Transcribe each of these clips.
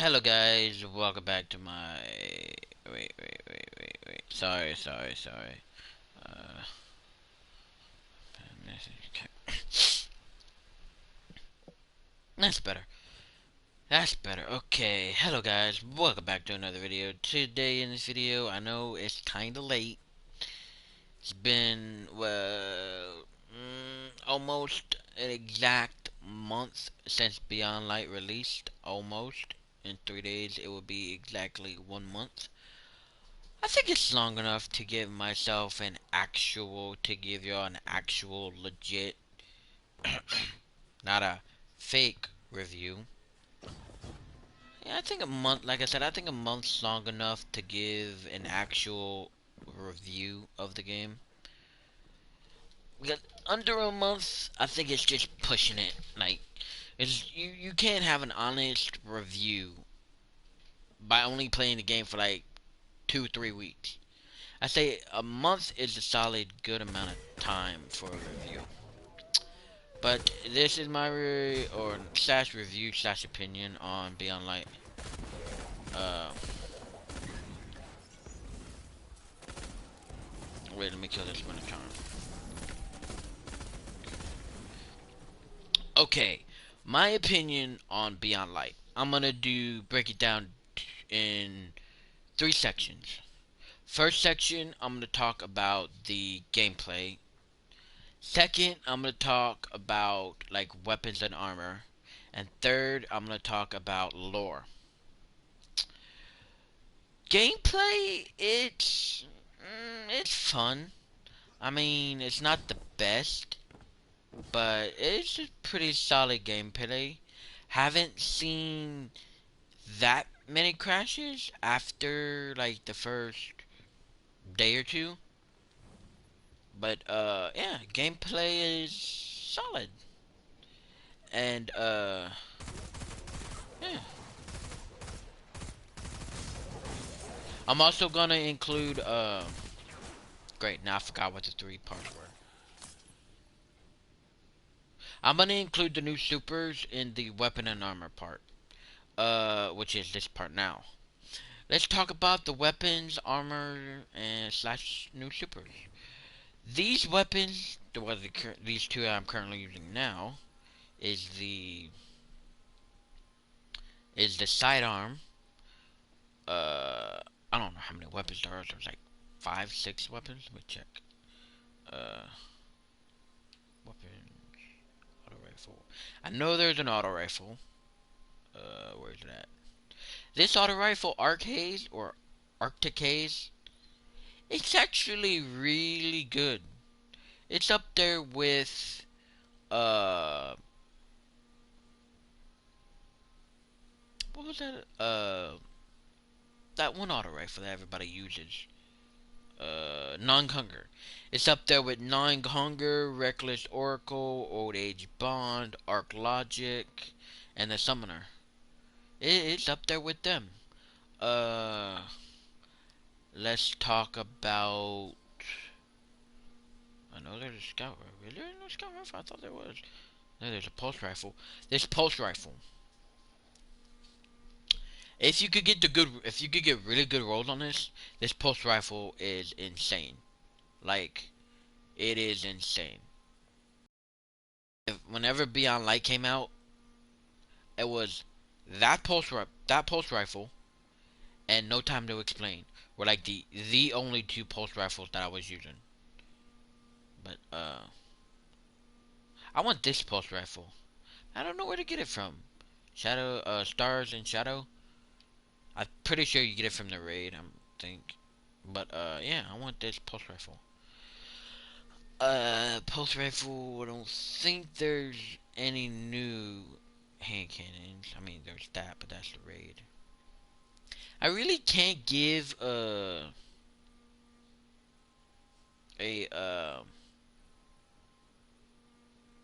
Hello guys, welcome back to my wait. Sorry. Uh okay. That's better. That's better. Okay. Hello guys, welcome back to another video. Today in this video, I know it's kinda late. It's been almost an exact month since Beyond Light released. Almost. In 3 days it will be exactly 1 month. I think it's long enough to give myself to give y'all an actual legit, not a fake review. Yeah, I think a month, like I said, I think a month's long enough to give an actual review of the game. Because under a month, I think it's just pushing it. Like, you can't have an honest review by only playing the game for like 2 3 weeks. I say a month is a solid good amount of time for a review. But this is my or slash review slash opinion on Beyond Light. Uh, Wait, let me kill this winter charm. Okay, my opinion on Beyond Light. I'm gonna break it down in 3 sections. First section, I'm gonna talk about the gameplay. Second, I'm gonna talk about like weapons and armor, and third, I'm gonna talk about lore. Gameplay, it's fun. I mean, it's not the best, but it's a pretty solid gameplay. Haven't seen that many crashes after like the first day or two, but yeah, gameplay is solid. And yeah. I'm also gonna include great, now I forgot what the three parts were. I'm gonna include the new supers in the weapon and armor part. Which is this part now. Let's talk about the weapons, armor, and slash new supers. These weapons, these two I'm currently using now, is the sidearm. I don't know how many weapons there are. There's like 5, 6 weapons. Let me check. Uh, Weapons, auto rifle. I know there's an auto rifle. Where's it at? This auto rifle, Arcade or Arctic Haze, it's actually really good. It's up there with uh what was that? That one auto rifle that everybody uses. Non-Hunger. It's up there with Non-Hunger, Reckless Oracle, Old Age Bond, Arc Logic, and the Summoner. It's up there with them. Uh, let's talk about. I know there's a scout rifle. Really? There's no scout rifle? I thought there was. No, there's a pulse rifle. This pulse rifle. If you could get really good rolls on this pulse rifle is insane. Like, it is insane. Whenever Beyond Light came out, it was that pulse rifle and No Time to Explain were like the only two pulse rifles that I was using. But I want this pulse rifle. I don't know where to get it from. Stars and Shadow. I'm pretty sure you get it from the raid. I think. But yeah, I want this pulse rifle. Pulse rifle. I don't think there's any new hand cannons. I mean, there's that, but that's the raid. I really can't give a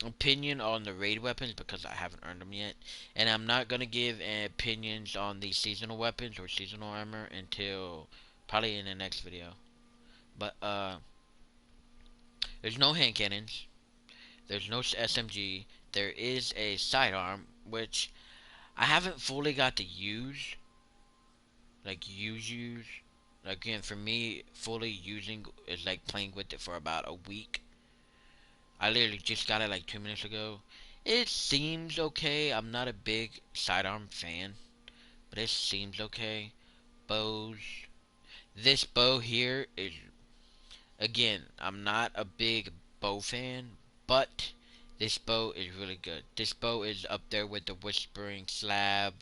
opinion on the raid weapons because I haven't earned them yet, and I'm not gonna give opinions on the seasonal weapons or seasonal armor until probably in the next video. But there's no hand cannons. There's no SMG. There is a sidearm, which I haven't fully got to use. Like, again, for me, fully using is like playing with it for about a week. I literally just got it like 2 minutes ago. It seems okay. I'm not a big sidearm fan, but it seems okay. Bows. This bow here is, again, I'm not a big bow fan, but this bow is really good. This bow is up there with the Whispering Slab,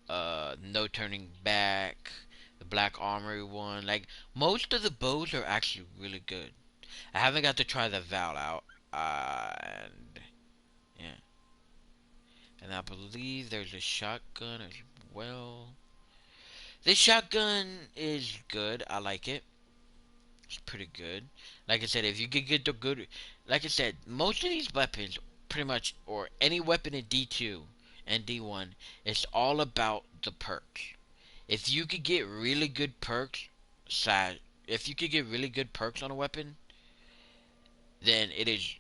No Turning Back, the Black Armory one. Like, most of the bows are actually really good. I haven't got to try the Val out, and yeah, and I believe there's a shotgun as well. This shotgun is good. I like it. It's pretty good. Like I said, if you could get the good, like I said, most of these weapons, pretty much, or any weapon in D2 and D1, it's all about the perks. If you could get really good perks, slash, if you could get really good perks on a weapon, then it is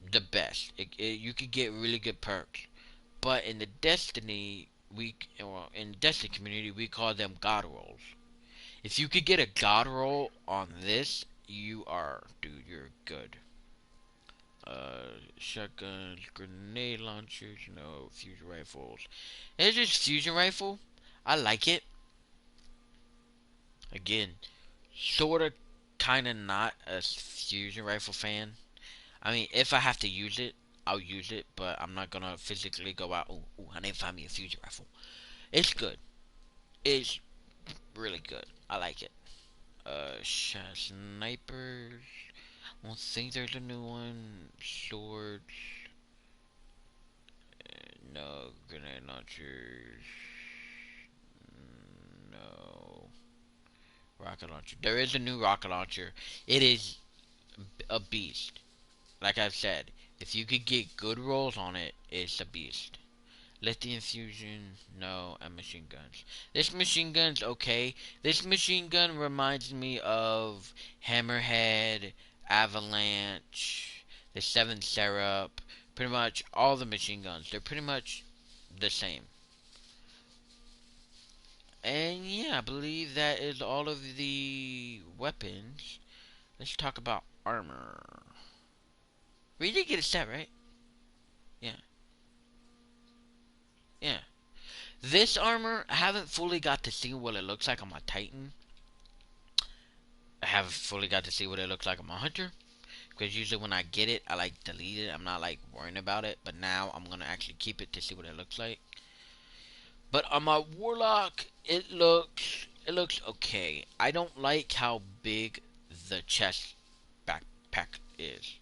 the best. You could get really good perks. But in the Destiny, well, in the Destiny community, we call them God rolls. If you could get a God roll on this, dude, you're good. Shotguns, grenade launchers, fusion rifles. It's just fusion rifle. I like it. Again, sorta, kinda not a fusion rifle fan. I mean, if I have to use it, I'll use it, but I'm not gonna physically go out. Oh, I need to find me a fusion rifle. It's good. It's really good. I like it. Snipers. I don't think there's a new one. Swords. No. Grenade launchers. No. Rocket launcher. There is a new rocket launcher. It is a beast. Like I've said, if you could get good rolls on it, it's a beast. Lithium fusion, no, and machine guns. This machine gun's okay. This machine gun reminds me of Hammerhead, Avalanche, the Seven Syrup, pretty much all the machine guns. They're pretty much the same. And yeah, I believe that is all of the weapons. Let's talk about armor. We did get a set, right? Yeah, yeah. This armor, I haven't fully got to see what it looks like on my Titan. I haven't fully got to see what it looks like on my Hunter. Because usually when I get it, I like delete it. I'm not like worrying about it. But now I'm gonna actually keep it to see what it looks like. But on my Warlock, it looks okay. I don't like how big the chest backpack is.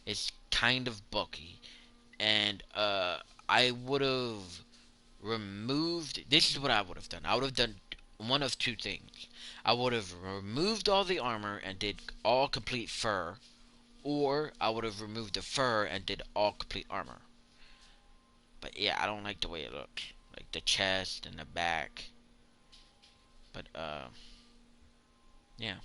It's kind of bulky, and I would have removed. This is what I would have done. I would have done one of two things. I would have removed all the armor and did all complete fur, or I would have removed the fur and did all complete armor. But yeah, I don't like the way it looks, like the chest and the back. But yeah,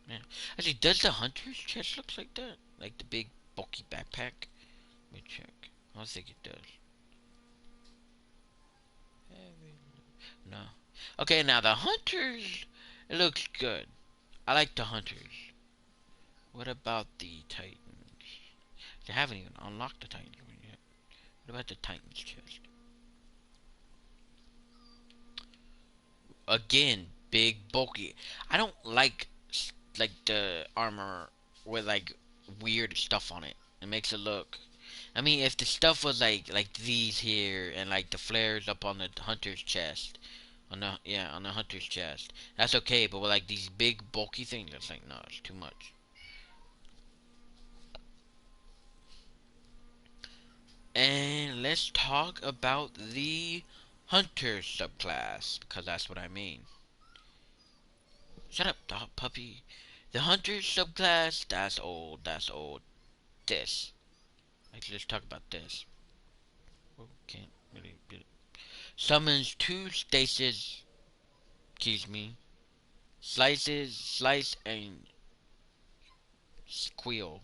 yeah. Actually, does the hunter's chest look like that? Like the big bulky backpack? Let me check. I don't think it does. No. Okay, now the hunters, it looks good. I like the hunters. What about the titans? They haven't even unlocked the titans one yet. What about the titans chest? Again, big, bulky. I don't like the armor with like weird stuff on it. It makes it look. I mean, if the stuff was like these here and like the flares up on the hunter's chest, on the hunter's chest, that's okay. But with like these big bulky things, it's like no, it's too much. And let's talk about the hunter subclass because that's what I mean. Shut up, dog puppy. The hunter subclass, that's old. That's old. This. Like, let's talk about this. Oh, can't really get it. Summons two stasis. Excuse me. Slice and squeal.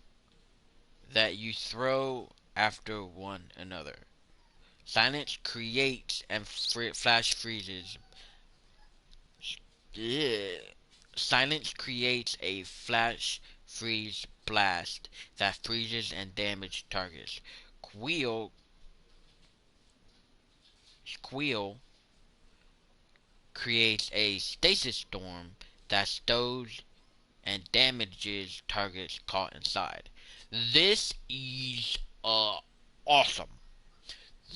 that you throw after one another. Silence creates and flash freezes. Yeah. Silence creates a flash freeze blast that freezes and damages targets. Squeal Squeal creates a stasis storm that stows and damages targets caught inside. This is awesome.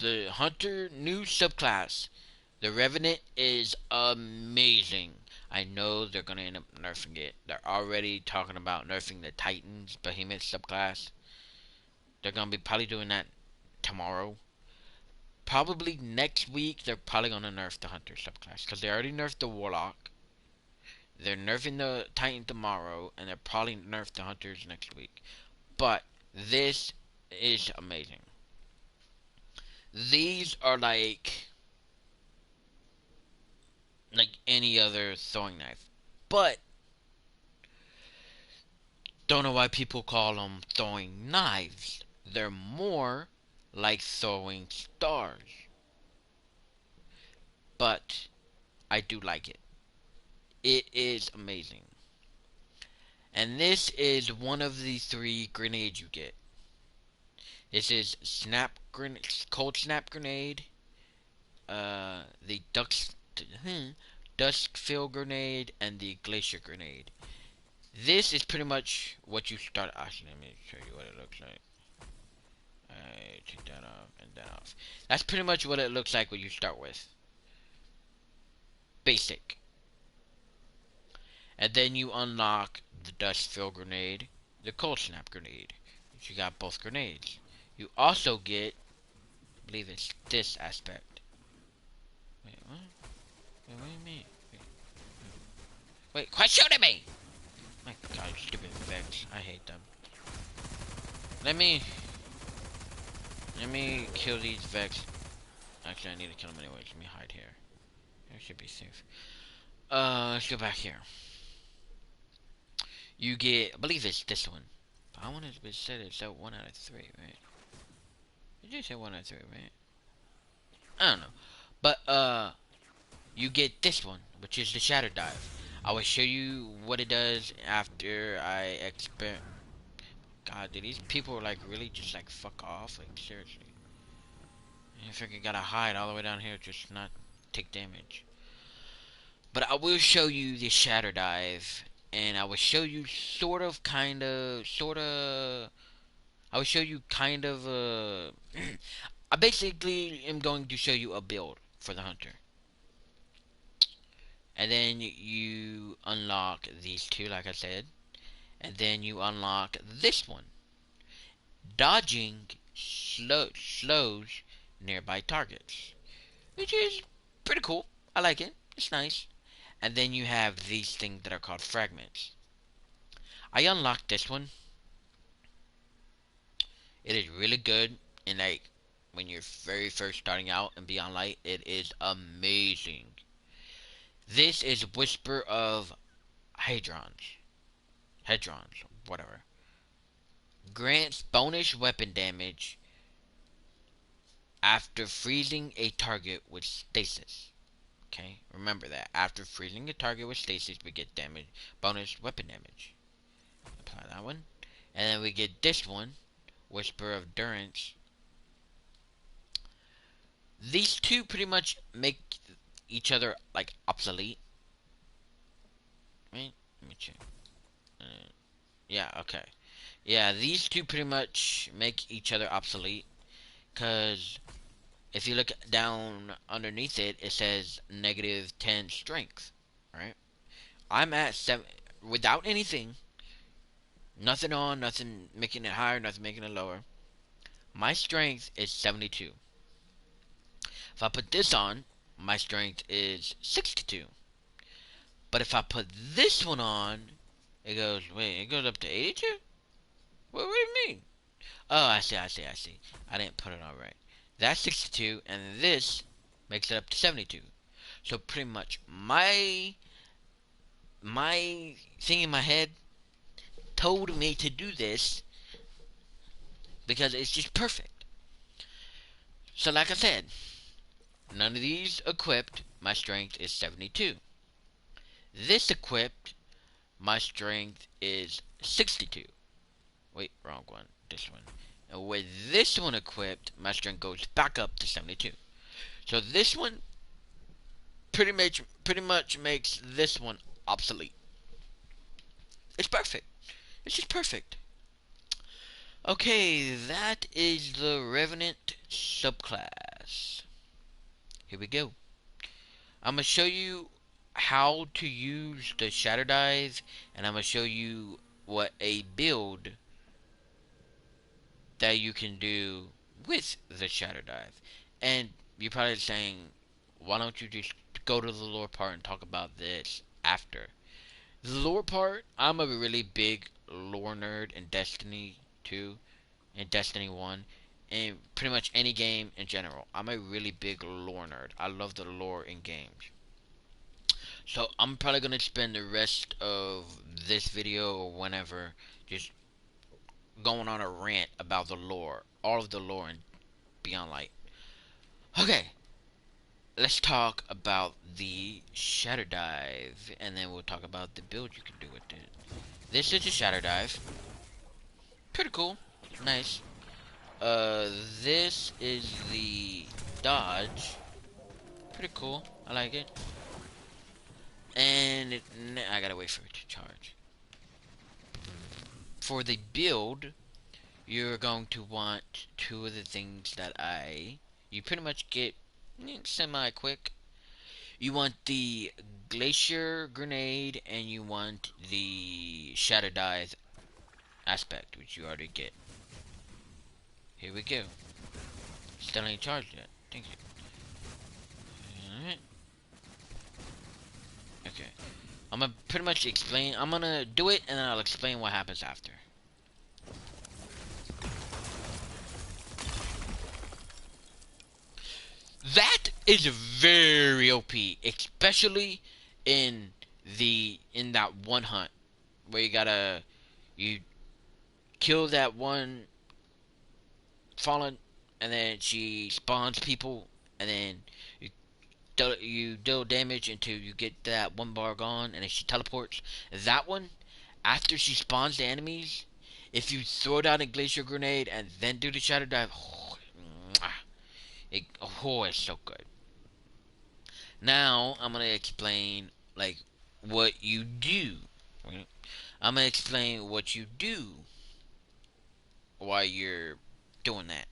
The Hunter new subclass, the Revenant, is amazing. I know they're gonna end up nerfing it. They're already talking about nerfing the Titans Behemoth subclass. They're gonna be probably doing that tomorrow. Probably next week, they're probably gonna nerf the Hunter subclass because they already nerfed the Warlock. They're nerfing the Titan tomorrow, and they're probably nerf the Hunters next week. But this is amazing. These are like any other throwing knife, but don't know why people call them throwing knives. They're more like throwing stars, but I do like it. It is amazing. And this is one of the three grenades you get. This is cold snap grenade, the dusk fill grenade, and the glacier grenade. This is pretty much what you start. Actually, let me show you what it looks like. Alright, take that off and that off. That's pretty much what it looks like when you start with. Basic. And then you unlock the dust fill grenade, the cold snap grenade. You got both grenades. You also get, I believe it's this aspect. Wait, what? Wait, what do you mean? Wait, quit shooting me! My god, stupid Vex. I hate them. Let me kill these Vex. Actually, I need to kill them anyways. Let me hide here. I should be safe. Let's go back here. You get, I believe it's this one. But I want it to be said it's a 1 out of 3, right? Did you say 1 out of 3, right? I don't know. But, you get this one, which is the Shatter Dive. I will show you what it does after I experiment. God, do these people like really just like fuck off? Like seriously. I freaking gotta hide all the way down here just not take damage. But I will show you the Shatter Dive, and I will show you I will show you I basically am going to show you a build for the Hunter. And then you unlock these two, like I said. And then you unlock this one. Dodging slows nearby targets. Which is pretty cool. I like it. It's nice. And then you have these things that are called fragments. I unlocked this one. It is really good. And like, when you're very first starting out and Beyond Light, it is amazing. This is Whisper of Hadrons, whatever. Grants bonus weapon damage after freezing a target with stasis. Okay, remember that. After freezing a target with stasis, we get damage, bonus weapon damage. Apply that one. And then we get this one, Whisper of Durance. These two pretty much make each other like obsolete. Right? Let me check. Yeah, okay. Yeah, these two pretty much make each other obsolete. Because if you look down underneath it, it says negative 10 strength. Right? I'm at 7 without anything. Nothing on, nothing making it higher, nothing making it lower. My strength is 72. If I put this on, my strength is 62. But if I put this one on, it goes up to 82? What do you mean? Oh, I see. I didn't put it on right. That's 62, and this makes it up to 72. So pretty much my thing in my head told me to do this because it's just perfect. So like I said, none of these equipped, my strength is 72. This equipped, my strength is 62. Wait, wrong one. This one. And with this one equipped, my strength goes back up to 72. So this one pretty much makes this one obsolete. It's perfect. It's just perfect. Okay, that is the Revenant subclass. Here we go. I'm gonna show you how to use the Shatter Dive, and I'm gonna show you what a build that you can do with the Shatter Dive. And you're probably saying, why don't you just go to the lore part and talk about this after? The lore part, I'm a really big lore nerd in Destiny 2 and Destiny 1 and pretty much any game in general. I'm a really big lore nerd. I love the lore in games. So I'm probably going to spend the rest of this video or whenever just going on a rant about the lore. All of the lore in Beyond Light. Okay, let's talk about the Shatter Dive, and then we'll talk about the build you can do with it. This is a Shatter Dive. Pretty cool. Nice. This is the Dodge. Pretty cool. I like it. And I gotta wait for it to charge. For the build, you're going to want two of the things that you pretty much get semi-quick. You want the Glacier Grenade, and you want the Shatter Dive aspect, which you already get. Here we go. Still ain't charged yet. Thank you. Alright. Okay. I'm gonna pretty much explain. I'm gonna do it, and then I'll explain what happens after. That is very OP, especially in that one hunt where you kill that one fallen, and then she spawns people, and then you deal damage until you get that one bar gone, and then she teleports. That one, after she spawns the enemies, if you throw down a glacier grenade and then do the shadow dive, it's so good. Now I'm gonna explain like what you do. Right? I'm gonna explain what you do while you're doing that.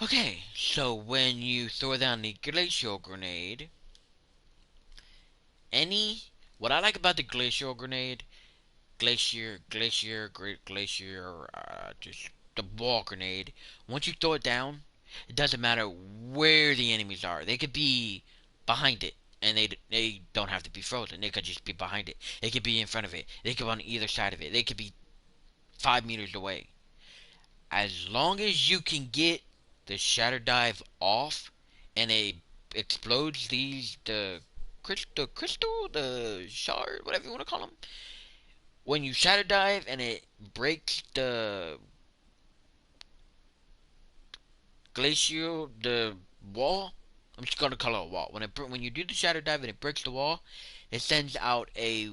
Okay, so when you throw down the glacial grenade, what I like about the glacial grenade, glacier, just the wall grenade. Once you throw it down, it doesn't matter where the enemies are. They could be behind it, and they don't have to be frozen. They could just be behind it. They could be in front of it. They could be on either side of it. They could be 5 meters away. As long as you can get the shatter dive off, and it explodes the shard, whatever you want to call them. When you shatter dive and it breaks the glacial, the wall. I'm just gonna call it a wall. When you do the shatter dive and it breaks the wall, it sends out a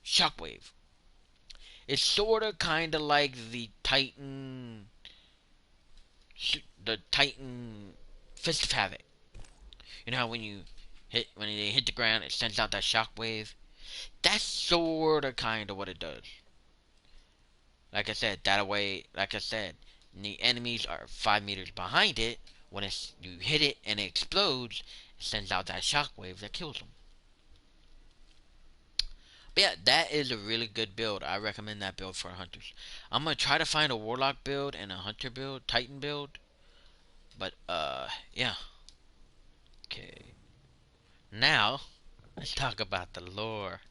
shockwave. It's sorta, kinda like the Titan Fist of Havoc. You know how when they hit the ground, it sends out that shockwave. That's sorta, kinda what it does. Like I said, the enemies are 5 meters behind it. When you hit it and it explodes, it sends out that shockwave that kills them. But yeah, that is a really good build. I recommend that build for hunters. I'm gonna try to find a warlock build and a hunter build, titan build. But yeah. Okay. Now let's talk about the lore.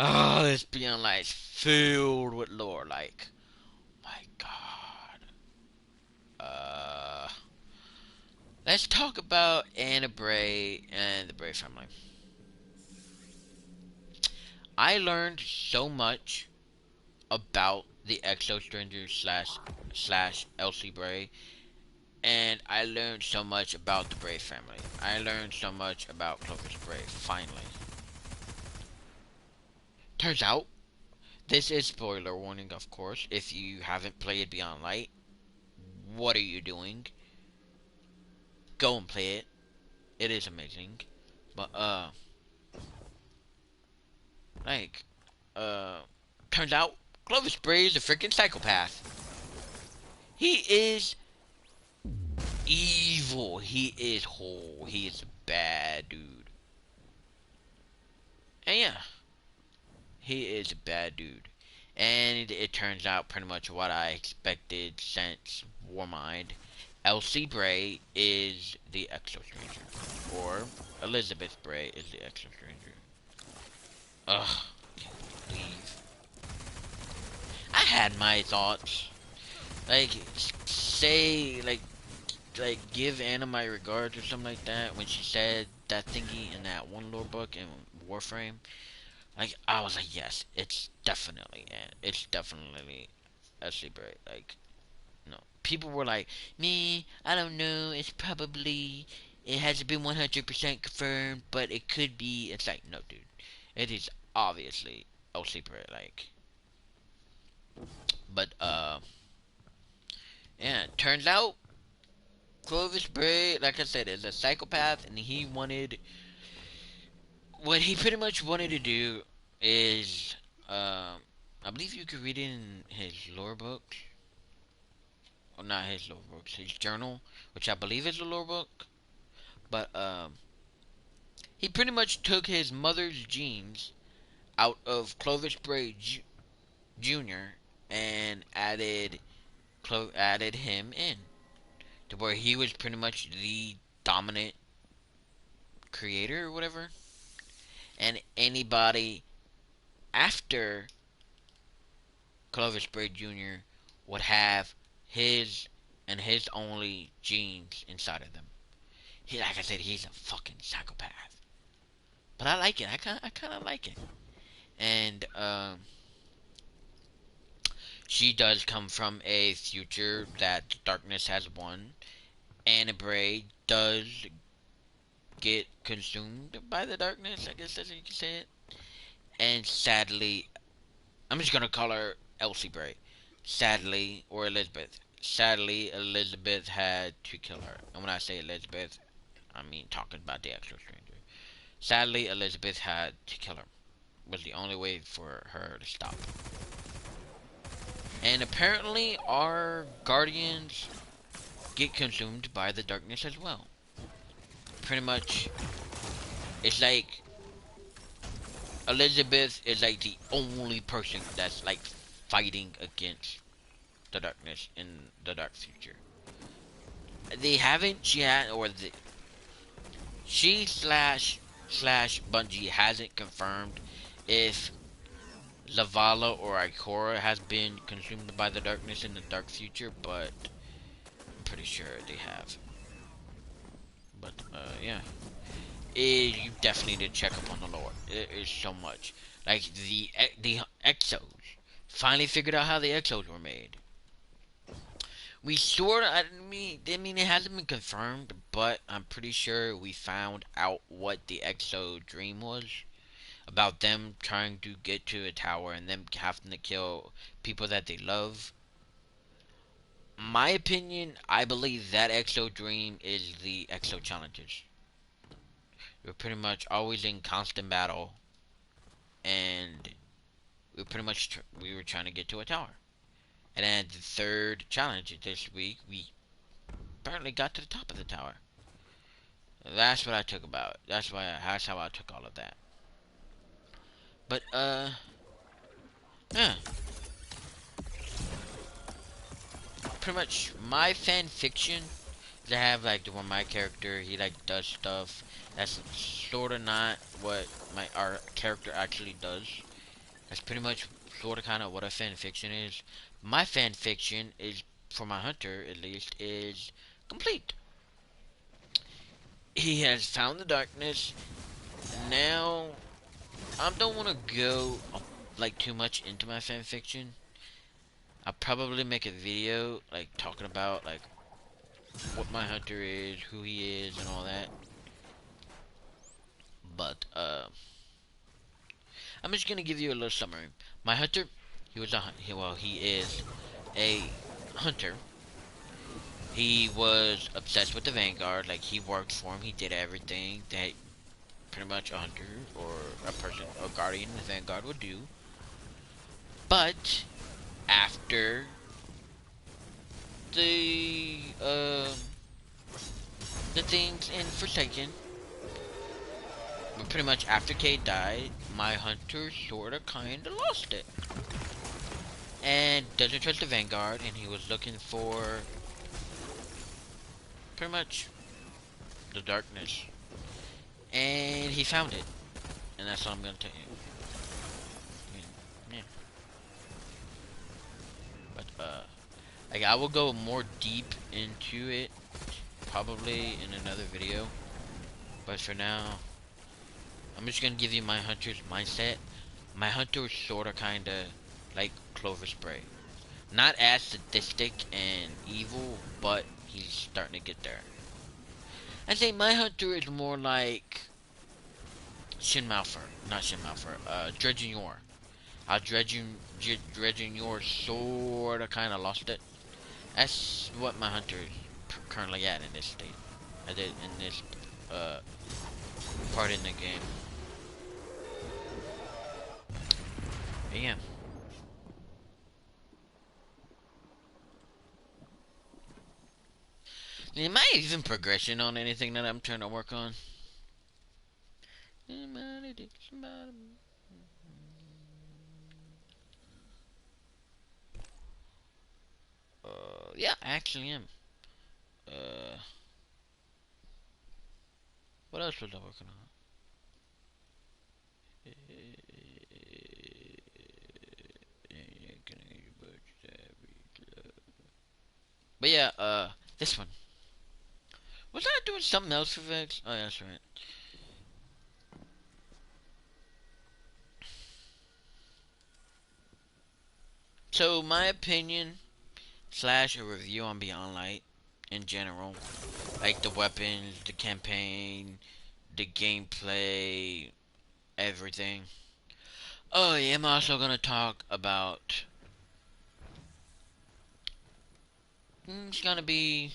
Oh, this Beyond Light is filled with lore. Like, my God. Uh, let's talk about Anna Bray and the Bray family. I learned so much about the Exo Stranger slash Elsie Bray, and I learned so much about the Bray family. I learned so much about Clovis Bray. Finally, turns out this is spoiler warning, of course. If you haven't played Beyond Light, what are you doing? Go and play it. It is amazing. But like, uh, turns out Clovis Bray is a freaking psychopath. He is evil. He is whole. He is a bad dude. And yeah, he is a bad dude. And it turns out pretty much what I expected since Warmind. Elsie Bray is the Exo Stranger. Or Elizabeth Bray is the Exo Stranger. Ugh, can't believe. I had my thoughts. Like, say, like give Anna my regards or something like that when she said that thingy in that one lore book in Warframe. Like I was like, yes, it's definitely Anna. It's definitely Ashley Bray. Like no, people were like, me, I don't know. It's probably it hasn't been 100% confirmed, but it could be. It's like no, dude, it is obviously Ashley Bray. Like, but yeah, turns out Clovis Bray, like I said, is a psychopath, and he wanted what he pretty much wanted to do is, I believe you could read it in his lore book, or not his lore books, his journal, which I believe is a lore book. But he pretty much took his mother's genes out of Clovis Bray Jr. and added him in to where he was pretty much the dominant creator or whatever, and anybody after Clovis Bray Jr. would have his and his only genes inside of them. He, like I said, he's a fucking psychopath. But I like it. I kind of like it. And she does come from a future that darkness has won. Anna Bray does get consumed by the darkness. I guess that's how you can say it. And sadly, I'm just gonna call her Elsie Bray. Sadly, or Elizabeth. Sadly, Elizabeth had to kill her. And when I say Elizabeth, I mean talking about the actual stranger. Sadly, Elizabeth had to kill her. Was the only way for her to stop. And apparently, our guardians get consumed by the darkness as well. Pretty much, it's like Elizabeth is like the only person that's like fighting against the darkness in the dark future. They haven't yet, or she slash Bungie hasn't confirmed if Zavala or Ikora has been consumed by the darkness in the dark future, but I'm pretty sure they have. But yeah, you definitely need to check up on the lore. It is so much like the exos. Finally figured out how the exos were made. We sort of, I mean, it hasn't been confirmed, but I'm pretty sure we found out what the EXO dream was. About them trying to get to a tower and them having to kill people that they love. My opinion, I believe that EXO dream is the EXO challenges. We're pretty much always in constant battle, and we were trying to get to a tower. And then the third challenge this week, we apparently got to the top of the tower. That's what I took about. That's how I took all of that. But yeah, pretty much my fan fiction is I have like the one my character he like does stuff that's sort of not what our character actually does. That's pretty much sort of kind of what a fan fiction is. My fan fiction is for my hunter at least is complete. He has found the darkness. Now I don't want to go like too much into my fan fiction probably make a video like talking about like what my hunter is, who he is, and all that. But I'm just gonna give you a little summary. My hunter, he is a hunter. He was obsessed with the Vanguard. Like he worked for him. He did everything that pretty much a hunter or a person, a guardian in the Vanguard would do. But after the the things in Forsaken, pretty much after Kate died, my hunter sorta kinda lost it. And doesn't trust the Vanguard, and he was looking for pretty much the darkness. And he found it. And that's all I'm gonna tell you. Yeah. But like I will go more deep into it probably in another video. But for now, I'm just gonna give you my hunter's mindset. My hunter is sorta kinda like Clover Spray. Not as sadistic and evil, but he's starting to get there. I say my hunter is more like Shin Malphur, not Shin Malphur, Dredgen Yor. How Dredgen Yor sorta kinda lost it. That's what my hunter is currently at in this state. I did in this uh part in the game. But yeah. Am I even progression on anything that I'm trying to work on? Yeah, I actually am. Uh, what else was I working on? But yeah, this one. Was I doing something else for Vex? Oh, yeah, that's right. So, my opinion slash a review on Beyond Light in general, like the weapons, the campaign, the gameplay, everything. Oh, yeah, I'm also gonna talk about. It's gonna be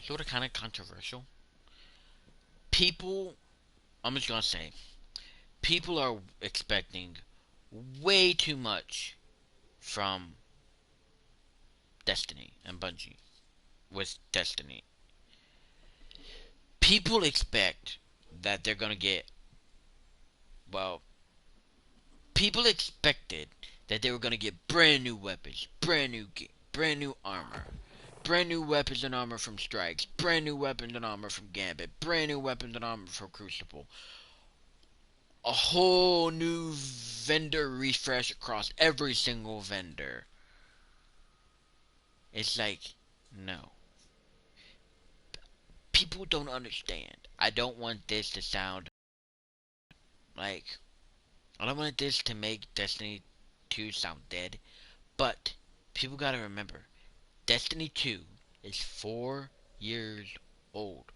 sort of kind of controversial. People, I'm just gonna say, people are expecting way too much from Destiny and Bungie with Destiny. People expect that they're gonna get, well, people expected that they were gonna get brand new weapons, brand new gear, brand new armor, brand new weapons and armor from Strikes, brand new weapons and armor from Gambit, brand new weapons and armor from Crucible, a whole new vendor refresh across every single vendor. It's like, no. People don't understand. I don't want this to sound like, I don't want this to make Destiny 2 sound dead, but people gotta remember, Destiny 2 is 4 years old.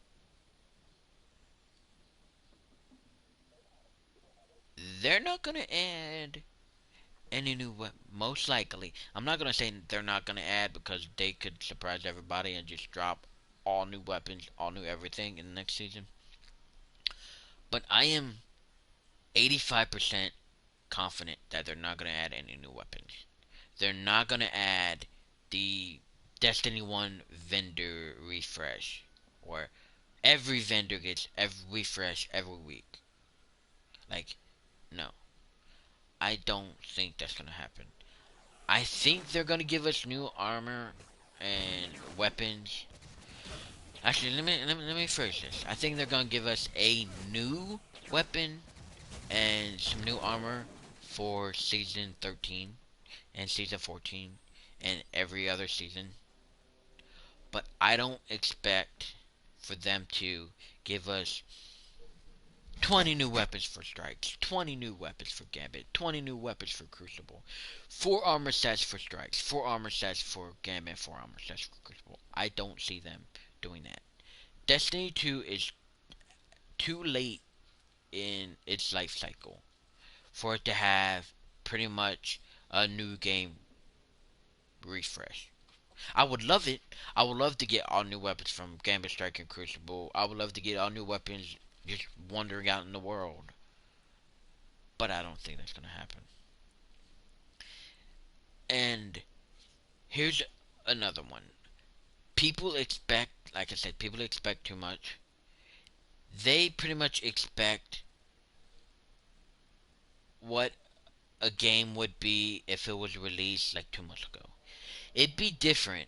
They're not gonna add any new weapon. Most likely. I'm not gonna say they're not gonna add because they could surprise everybody and just drop all new weapons, all new everything in the next season. But I am 85% confident that they're not gonna add any new weapons. They're not gonna add the Destiny 1 vendor refresh, or every vendor gets every refresh every week. Like, no. I don't think that's gonna happen. I think they're gonna give us new armor and weapons. Actually, let me phrase this. I think they're gonna give us a new weapon and some new armor for season 13 and season 14 and every other season. But I don't expect for them to give us 20 new weapons for Strikes, 20 new weapons for Gambit, 20 new weapons for Crucible, 4 armor sets for Strikes, 4 armor sets for Gambit, 4 armor sets for Crucible. I don't see them doing that. Destiny 2 is too late in its life cycle for it to have pretty much a new game refresh. I would love it. I would love to get all new weapons from Gambit, Strike, and Crucible. I would love to get all new weapons just wandering out in the world. But I don't think that's going to happen. And here's another one. People expect, like I said, people expect too much. They pretty much expect what a game would be if it was released like 2 months ago. It'd be different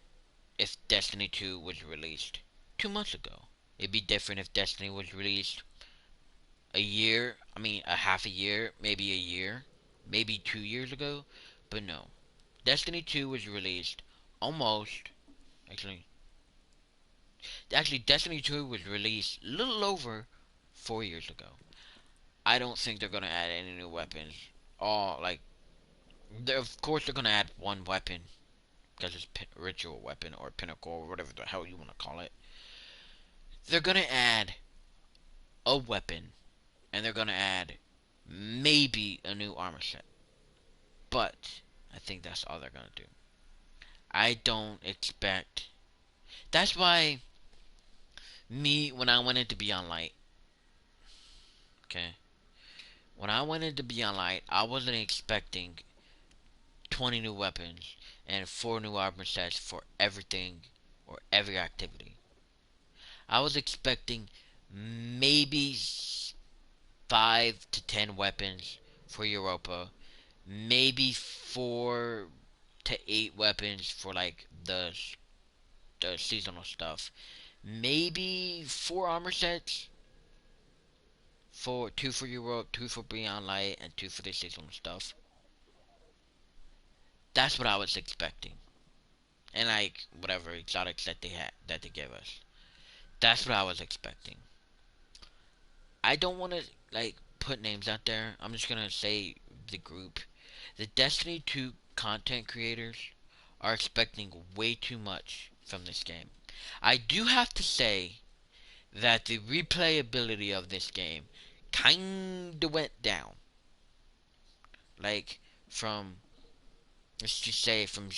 if Destiny 2 was released 2 months ago. It'd be different if Destiny was released a year, a half a year, maybe a year, maybe 2 years ago. But no. Destiny 2 was released almost, actually, Destiny 2 was released a little over 4 years ago. I don't think they're gonna add any new weapons. All, like, of course they're gonna add one weapon, because it's ritual weapon or pinnacle or whatever the hell you want to call it. They're gonna add a weapon, and they're gonna add maybe a new armor set. But I think that's all they're gonna do. I don't expect. That's why when I went into Beyond Light, okay, when I went into Beyond Light, I wasn't expecting 20 new weapons and 4 new armor sets for everything or every activity. I was expecting maybe 5 to 10 weapons for Europa, maybe 4 to 8 weapons for like the seasonal stuff, maybe 4 armor sets, for 2 for Europe, 2 for Beyond Light, and 2 for the seasonal stuff. That's what I was expecting, and like whatever exotics that they gave us. That's what I was expecting. I don't want to like put names out there. I'm just gonna say the group. The Destiny 2 content creators are expecting way too much from this game. I do have to say that the replayability of this game kinda went down. Like from, let's just say, from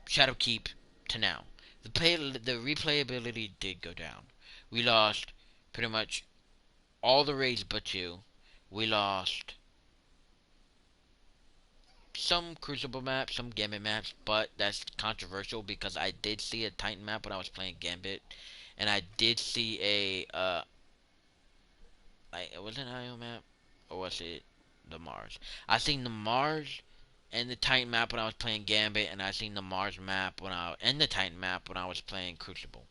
Shadowkeep to now. The replayability did go down. We lost pretty much all the raids but 2. We lost some Crucible maps, some Gambit maps, but that's controversial because I did see a Titan map when I was playing Gambit, and I did see like, was it an IO map, or was it the Mars? I seen the Mars and the Titan map when I was playing Gambit, and I seen the Mars map and the Titan map when I was playing Crucible.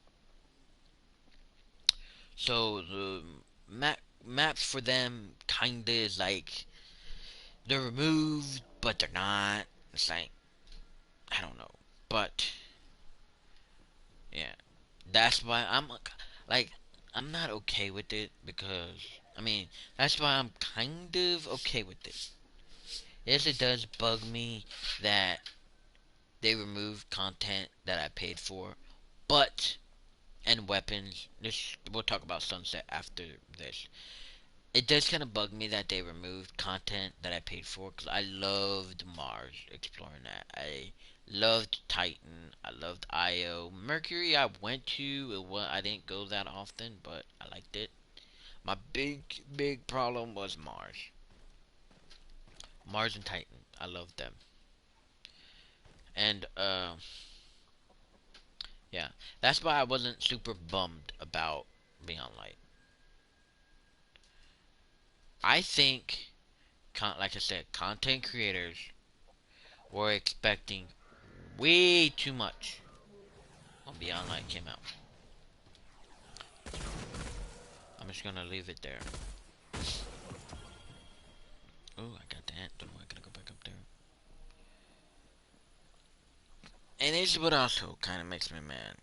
So the maps for them kinda is like they're removed, but they're not. It's like, I don't know, but yeah, that's why like I'm not okay with it, because that's why I'm kind of okay with it. Yes, it does bug me that they removed content that I paid for, but and weapons. We'll talk about Sunset after this. It does kind of bug me that they removed content that I paid for, because I loved Mars, exploring that. I loved Titan. I loved Io. Mercury I went to. I didn't go that often, but I liked it. My big problem was Mars. Mars and Titan. I loved them. And yeah, that's why I wasn't super bummed about Beyond Light. I think, like I said, content creators were expecting way too much when Beyond Light came out. I'm just gonna leave it there. Oh, I got that. Don't know, I gotta go back up there. And this is what also kind of makes me mad.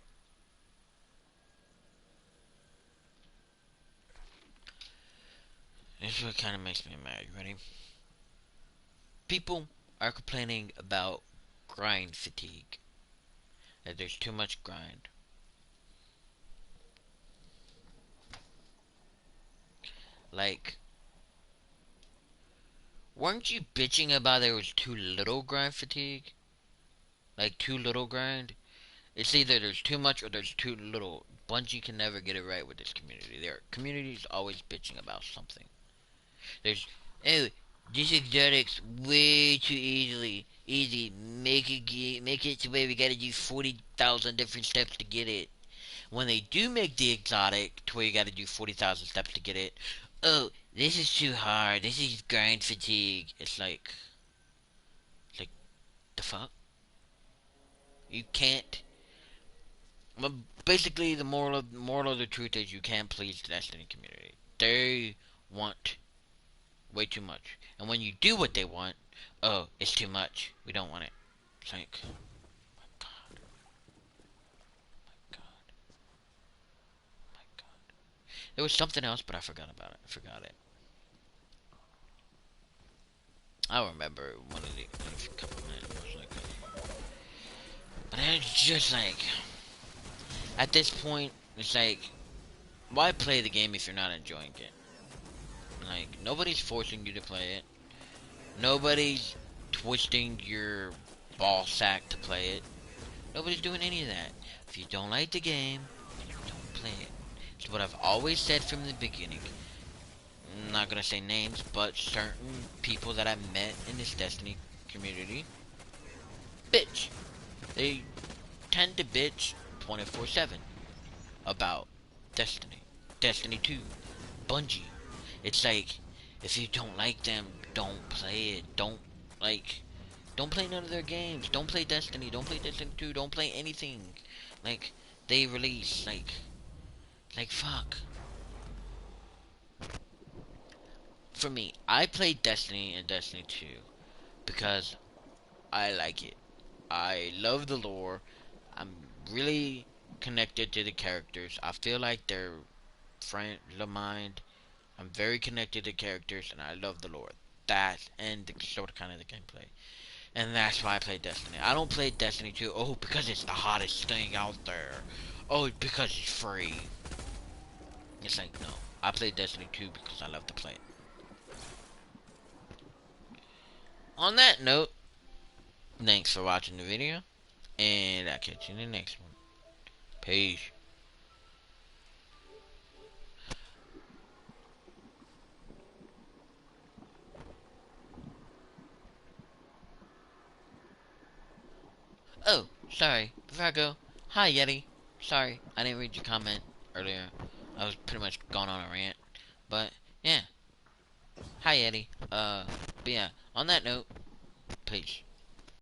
This is what kind of makes me mad. You ready? People are complaining about grind fatigue. That there's too much grind. Like, weren't you bitching about there was too little grind fatigue? Like, too little grind? It's either there's too much or there's too little. Bungie can never get it right with this community. Their community's always bitching about something. There's, oh, this exotic's way too easy. Make it to where we gotta do 40,000 different steps to get it. When they do make the exotic to where you gotta do 40,000 steps to get it, oh, this is too hard. This is grind fatigue. It's like the fuck? You can't. Well, basically, the moral of the truth is you can't please the Destiny community. They want way too much, and when you do what they want, oh, it's too much. We don't want it. It's like, oh my god, my god, my god. There was something else, but I forgot about it. I forgot it. I remember one of the a couple minutes like that. But it's just like, at this point, it's like, why play the game if you're not enjoying it? Like, nobody's forcing you to play it. Nobody's twisting your ball sack to play it. Nobody's doing any of that. If you don't like the game, don't play it. It's what I've always said from the beginning. I'm not gonna say names, but certain people that I met in this Destiny community bitch. They tend to bitch 24/7 about Destiny, Destiny 2, Bungie. It's like, if you don't like them, don't play it. Don't play none of their games. Don't play Destiny. Don't play Destiny 2. Don't play anything. Like, they release. Like, fuck. For me, I played Destiny and Destiny 2 because I like it. I love the lore. I'm really connected to the characters. I feel like they're friends of mine. I'm very connected to characters, and I love the lore. That and the sort of kind of the gameplay. And that's why I play Destiny. I don't play Destiny 2, oh, because it's the hottest thing out there. Oh, because it's free. It's like, no. I play Destiny 2 because I love to play it. On that note, thanks for watching the video, and I'll catch you in the next one. Peace. Oh, sorry. Before I go, hi Yeti. Sorry, I didn't read your comment earlier. I was pretty much going on a rant. But, yeah. Hi Yeti. But yeah, on that note, peace.